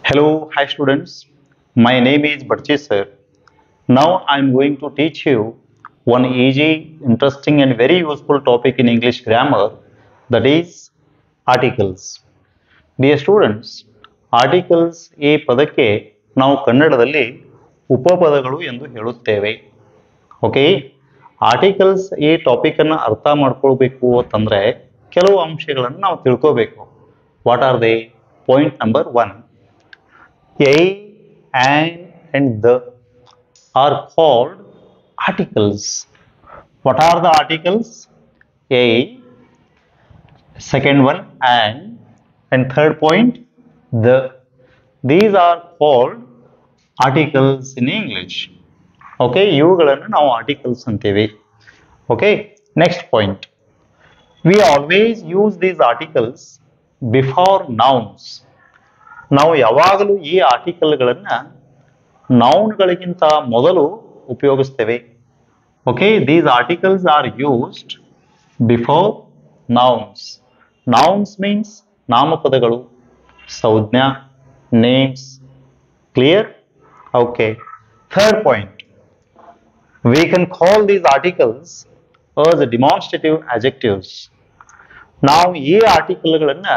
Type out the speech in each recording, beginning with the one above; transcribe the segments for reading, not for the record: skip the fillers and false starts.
Hello, hi students. My name is Barchi sir. Now I am going to teach you one easy, interesting and very useful topic in English grammar, that is articles. Dear students, articles ಈ ಪದಕ್ಕೆ ನಾವು ಕನ್ನಡದಲ್ಲಿ ಉಪಪದಗಳು ಎಂದು ಹೇಳುತ್ತೇವೆ. Okay, articles ಈ topic ಅನ್ನು ಅರ್ಥ ಮಾಡ್ಕೊಳ್ಬೇಕು ಅಂತಂದ್ರೆ ಕೆಲವು ಅಂಶಗಳನ್ನು ನಾವು ತಿಳ್ಕೋಬೇಕು. What are they? Point number 1, a, an and the are called articles. What are the articles? A, second one an, and third point the. These are called articles in English. Okay, ಇವುಗಳನ್ನು ನಾವು articles ಅಂತೀವಿ. Okay, next point. We always use these articles before nouns. ನಾವು ಯಾವಾಗಲೂ ಈ ಆರ್ಟಿಕಲ್ಗಳನ್ನು ನೌನ್ಗಳಿಗಿಂತ ಮೊದಲು ಉಪಯೋಗಿಸ್ತೇವೆ. Okay, these articles are used before nouns. Nouns means ನಾಮಪದಗಳು, ಸಂಜ್ಞಾ, names. Clear? Okay, third point. We can call these articles as demonstrative adjectives. ನಾವು ಈ ಆರ್ಟಿಕಲ್ಗಳನ್ನು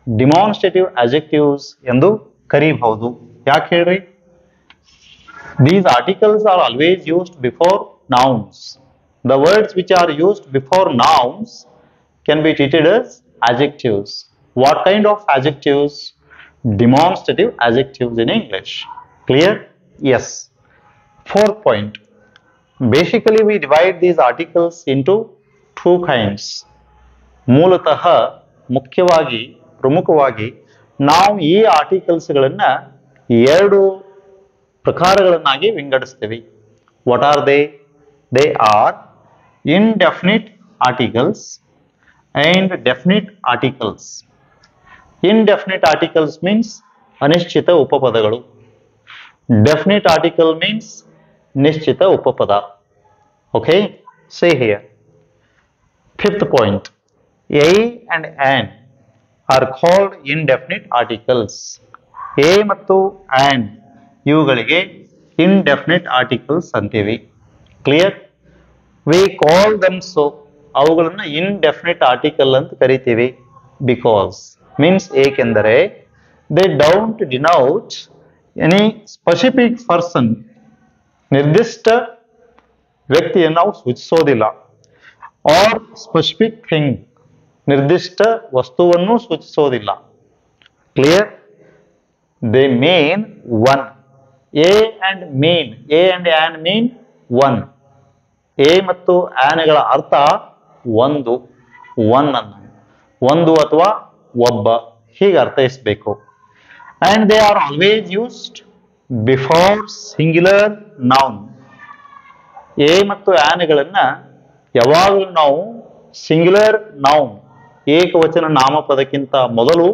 ಡಿಮಾನ್ಸ್ಟ್ರೇಟಿವ್ adjectives ಎಂದು ಕರೀಬಹುದು. ಯಾಕೆ ಹೇಳ್ರಿ? These articles are always used before nouns. The words which are used before nouns can be treated as adjectives. What kind of adjectives? Demonstrative adjectives in English. Clear? Yes. Fourth point. Basically, we divide these articles into two kinds. ಮೂಲತಃ ಮುಖ್ಯವಾಗಿ ಪ್ರಮುಖವಾಗಿ ನಾವು ಈ ಆರ್ಟಿಕಲ್ಸ್ಗಳನ್ನು ಎರಡು ಪ್ರಕಾರಗಳನ್ನಾಗಿ ವಿಂಗಡಿಸ್ತೀವಿ. What are they? They are indefinite articles and definite articles. Indefinite articles means ಅನಿಶ್ಚಿತ ಉಪಪದಗಳು. Definite article means ನಿಶ್ಚಿತ ಉಪಪದ. Okay, say here. Fifth point. A and an are called indefinite articles. A ಮತ್ತು an ಇವುಗಳಿಗೆ indefinite articles ಅಂತೀವಿ. Clear? We call them so. ಅವುಗಳನ್ನು indefinite article ಅಂತ ಕರಿತೀವಿ. Because means ಏಕೆಂದರೆ they don't denote any specific person. ನಿರ್ದಿಷ್ಟ ವ್ಯಕ್ತಿಯನ್ನು ನಾವು ಸೂಚಿಸೋದಿಲ್ಲ. ಆರ್ ಸ್ಪೆಸಿಫಿಕ್ ಥಿಂಗ್, ನಿರ್ದಿಷ್ಟ ವಸ್ತುವನ್ನು ಸೂಚಿಸೋದಿಲ್ಲ. Clear? They mean one. A and mean, a and an mean one. A ಮತ್ತು ಆನ್ಗಳ ಅರ್ಥ ಒಂದು, ಒನ್ ಅನ್ನು, ಒಂದು ಅಥವಾ ಒಬ್ಬ, ಹೀಗೆ ಅರ್ಥೈಸಬೇಕು. And they are always used before singular noun. A ಮತ್ತು ಆನ್ಗಳನ್ನ ಯಾವಾಗಲೂ ನಾವು ಸಿಂಗ್ಯುಲರ್ ನೌನ್, ಏಕವಚನ ನಾಮಪದಕ್ಕಿಂತ ಮೊದಲು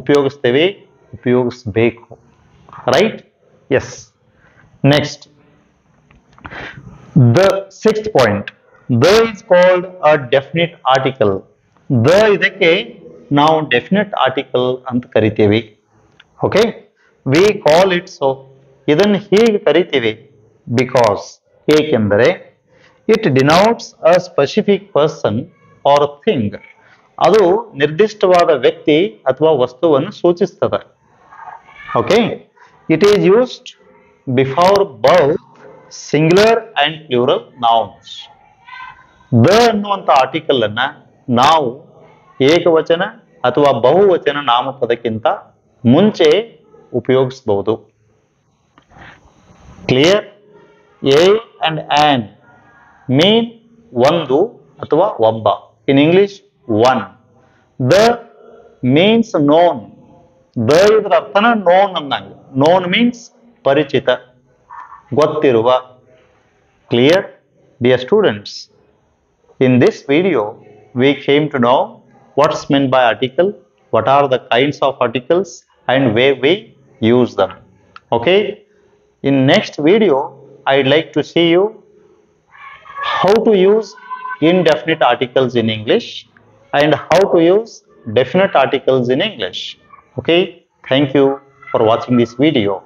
ಉಪಯೋಗಿಸಬೇಕು. Right? Yes. Next, the sixth point. The is called a definite article. The ಇದಕ್ಕೆ ನಾವು ಡೆಫಿನಿಟ್ ಆರ್ಟಿಕಲ್ ಅಂತ ಕರಿತೀವಿ. Okay, we call it so. ಇದನ್ನು ಹೀಗೆ ಕರಿತೀವಿ ಬಿಕಾಸ್, ಏಕೆಂದರೆ it denotes a specific person or thing. ಅದು ನಿರ್ದಿಷ್ಟವಾದ ವ್ಯಕ್ತಿ ಅಥವಾ ವಸ್ತುವನ್ನು ಸೂಚಿಸ್ತದೆ. Okay, it is used before both singular and plural nouns. The ಅನ್ನುವಂಥ ಆರ್ಟಿಕಲ್ ಅನ್ನ ನಾವು ಏಕವಚನ ಅಥವಾ ಬಹುವಚನ ನಾಮಪದಕ್ಕಿಂತ ಮುಂಚೆ ಉಪಯೋಗಿಸಬಹುದು. Clear? A and an mean ಒಂದು ಅಥವಾ ಒಬ್ಬ. In English one. The means known. The ಇದರ ಅರ್ಥನ ನೋನ್ ಅನ್ನಂಗ. ನೋನ್ ಮೀನ್ಸ್ ಪರಿಚಿತ, ಗೊತ್ತಿರುವ. Clear? Dear students, in this video we came to know what's meant by article, what are the kinds of articles and where we use them. Okay, in next video I'd like to see you how to use indefinite articles in English and how to use definite articles in English. Okay, thank you for watching this video.